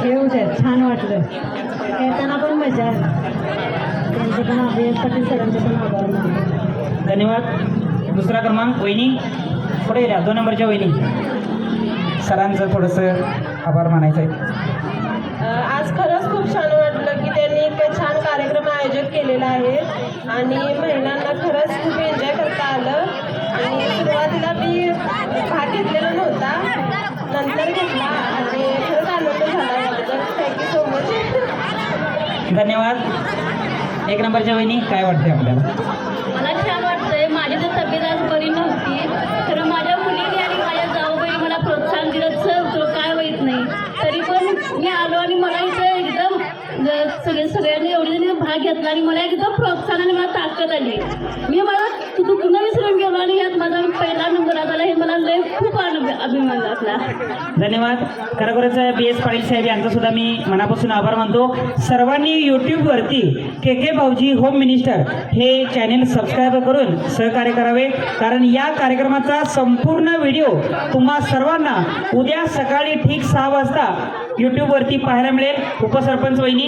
येऊ दे, छान वाटलं. खेळताना पण मजा आली. त्यांचं पण अभ्यास पाटील सरांचे पण आभार मानतो. धन्यवाद. दुसरा क्रमांक वहिनी पुढे द्या, 2 नंबरच्या वहिनी. सरांचं थोडंसं आभार मानायचं आहे. आज खरंच खूप छान वाटलं की त्यांनी एक छान कार्यक्रम आयोजित केलेला आहे आणि महिलांना खरंच खूप एन्जॉय करता आलं. आणि सुरुवातीला मी भाग घेतलेला नव्हता, नंतर घेतला आणि खरंच आनंद झाला याबद्दल. Thank you so much. धन्यवाद. 1 नंबरच्या वहिनी, काय वाटते आपल्याला? मला छान वाटतंय. माझी तर तब्येत आज बरी नव्हती, तर माझ्या मुलीने आणि माझ्या जाऊबाई मला प्रोत्साहन दिलं, चल तुला काय होत नाही. तरी पण मी आलो आणि मला इथं एकदम सगळ्यांनी एवढे जणी भाग घेतला आणि मला एकदम प्रोत्साहन आणि मला ताकद आली. मी मला पुन्हा विसरून गेलो आणि यात माझा पहिला नंबर आला. हे मला लय खूप अभिमान वाटला. धन्यवाद. खरोखरच BS पाटील साहेब यांचा सुद्धा मी मनापासून आभार मानतो. सर्वांनी यूट्यूबवरती KK भाऊजी होम मिनिस्टर हे चॅनेल सबस्क्राईब करून सहकार्य करावे, कारण या कार्यक्रमाचा संपूर्ण व्हिडिओ तुम्हा सर्वांना उद्या सकाळी ठीक 6 वाजता यूट्यूबवरती पाहायला मिळेल. उपसरपंच वहिनी